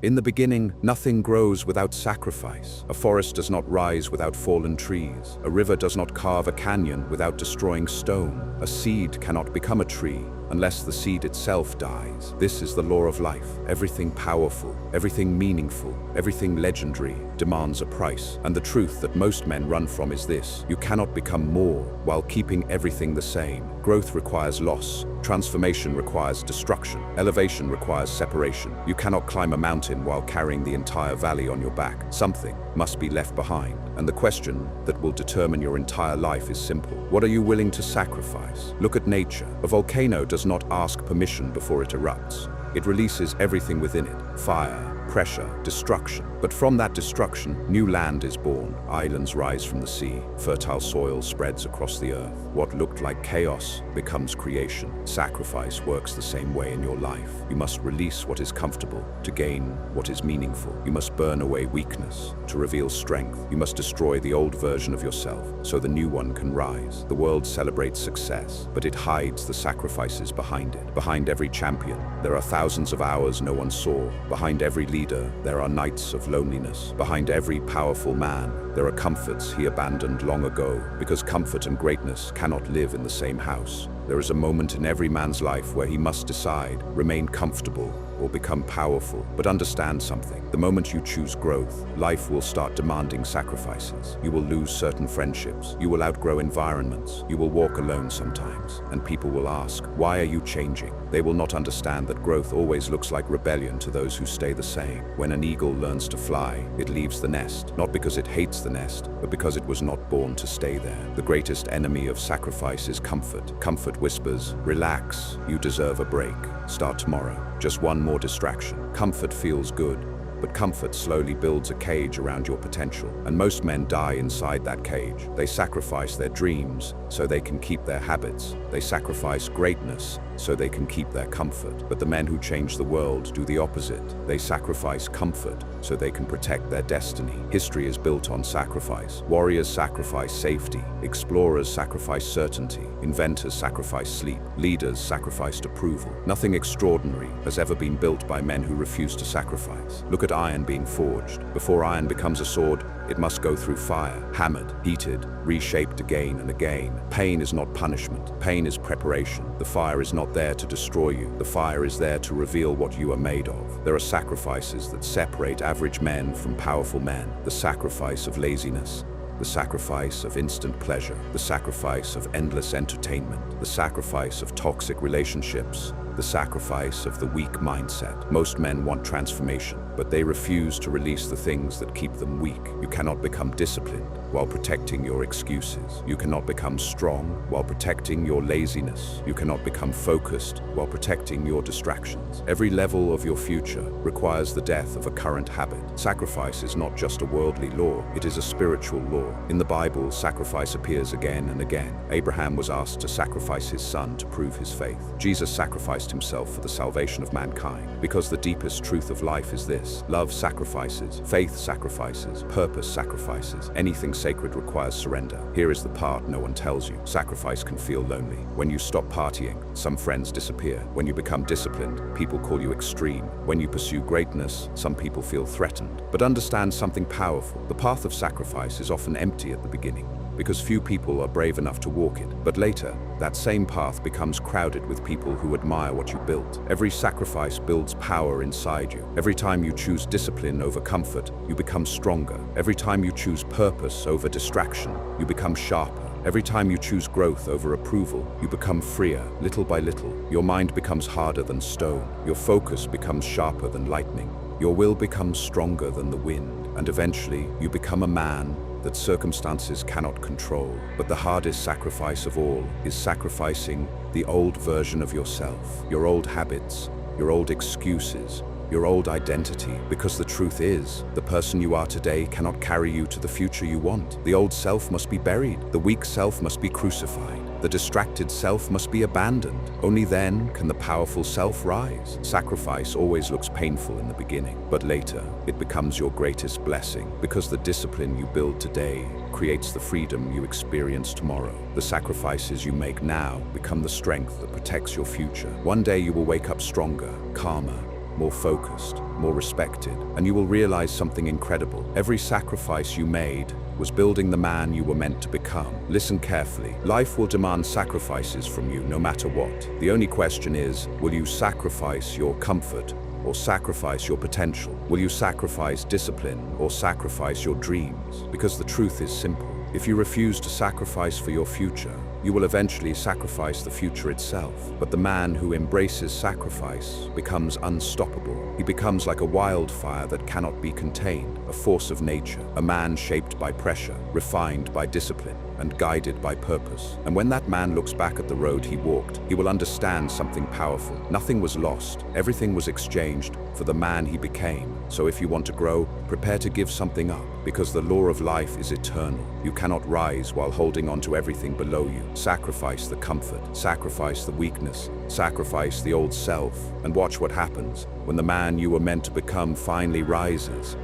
In the beginning, nothing grows without sacrifice. A forest does not rise without fallen trees. A river does not carve a canyon without destroying stone. A seed cannot become a tree unless the seed itself dies. This is the law of life. Everything powerful, everything meaningful, everything legendary demands a price. And the truth that most men run from is this: you cannot become more while keeping everything the same. Growth requires loss. Transformation requires destruction. Elevation requires separation. You cannot climb a mountain while carrying the entire valley on your back. Something must be left behind. And the question that will determine your entire life is simple. What are you willing to sacrifice? Look at nature. A volcano does not ask permission before it erupts. It releases everything within it: fire, pressure, destruction. But from that destruction, new land is born. Islands rise from the sea. Fertile soil spreads across the earth. What looked like chaos becomes creation. Sacrifice works the same way in your life. You must release what is comfortable to gain what is meaningful. You must burn away weakness to reveal strength. You must destroy the old version of yourself so the new one can rise. The world celebrates success, but it hides the sacrifices behind it. Behind every champion, there are thousands of hours no one saw. Behind every leader, there are nights of loneliness. Behind every powerful man, there are comforts he abandoned long ago, because comfort and greatness cannot live in the same house. There is a moment in every man's life where he must decide: remain comfortable or become powerful. But understand something: the moment you choose growth, life will start demanding sacrifices. You will lose certain friendships. You will outgrow environments. You will walk alone sometimes. And people will ask, why are you changing? They will not understand that growth always looks like rebellion to those who stay the same. When an eagle learns to fly, it leaves the nest, not because it hates the nest, but because it was not born to stay there. The greatest enemy of sacrifice is comfort. Comfort whispers, relax, you deserve a break. Start tomorrow. Just one more distraction. Comfort feels good, but comfort slowly builds a cage around your potential. And most men die inside that cage. They sacrifice their dreams so they can keep their habits. They sacrifice greatness so they can keep their comfort. But the men who change the world do the opposite. They sacrifice comfort so they can protect their destiny. History is built on sacrifice. Warriors sacrifice safety. Explorers sacrifice certainty. Inventors sacrifice sleep. Leaders sacrificed approval. Nothing extraordinary has ever been built by men who refuse to sacrifice. Look at iron being forged. Before iron becomes a sword, it must go through fire, hammered, heated, reshaped again and again. Pain is not punishment. Pain is preparation. The fire is not there to destroy you. The fire is there to reveal what you are made of. There are sacrifices that separate average men from powerful men. The sacrifice of laziness, the sacrifice of instant pleasure, the sacrifice of endless entertainment, the sacrifice of toxic relationships, the sacrifice of the weak mindset. Most men want transformation, but they refuse to release the things that keep them weak. You cannot become disciplined while protecting your excuses. You cannot become strong while protecting your laziness. You cannot become focused while protecting your distractions. Every level of your future requires the death of a current habit. Sacrifice is not just a worldly law, it is a spiritual law. In the Bible, sacrifice appears again and again. Abraham was asked to sacrifice his son to prove his faith. Jesus sacrificed himself for the salvation of mankind, because the deepest truth of life is this: love sacrifices, faith sacrifices, purpose sacrifices. Anything sacred requires surrender. Here is the part no one tells you: sacrifice can feel lonely. When you stop partying, some friends disappear. When you become disciplined, people call you extreme. When you pursue greatness, some people feel threatened. But understand something powerful: the path of sacrifice is often empty at the beginning, because few people are brave enough to walk it. But later, that same path becomes crowded with people who admire what you built. Every sacrifice builds power inside you. Every time you choose discipline over comfort, you become stronger. Every time you choose purpose over distraction, you become sharper. Every time you choose growth over approval, you become freer. Little by little, your mind becomes harder than stone. Your focus becomes sharper than lightning. Your will becomes stronger than the wind. And eventually, you become a man that circumstances cannot control. But the hardest sacrifice of all is sacrificing the old version of yourself, your old habits, your old excuses, your old identity. Because the truth is, the person you are today cannot carry you to the future you want. The old self must be buried. The weak self must be crucified. The distracted self must be abandoned. Only then can the powerful self rise. Sacrifice always looks painful in the beginning, but later it becomes your greatest blessing, because the discipline you build today creates the freedom you experience tomorrow. The sacrifices you make now become the strength that protects your future. One day you will wake up stronger, calmer, more focused, more respected, and you will realize something incredible. Every sacrifice you made was building the man you were meant to become. Listen carefully. Life will demand sacrifices from you no matter what. The only question is, will you sacrifice your comfort or sacrifice your potential? Will you sacrifice discipline or sacrifice your dreams? Because the truth is simple. If you refuse to sacrifice for your future, you will eventually sacrifice the future itself. But the man who embraces sacrifice becomes unstoppable. He becomes like a wildfire that cannot be contained, a force of nature, a man shaped by pressure, refined by discipline, and guided by purpose. And when that man looks back at the road he walked, he will understand something powerful. Nothing was lost. Everything was exchanged for the man he became. So if you want to grow, prepare to give something up, because the law of life is eternal. You cannot rise while holding on to everything below you. Sacrifice the comfort, sacrifice the weakness, sacrifice the old self, and watch what happens when the man you were meant to become finally rises.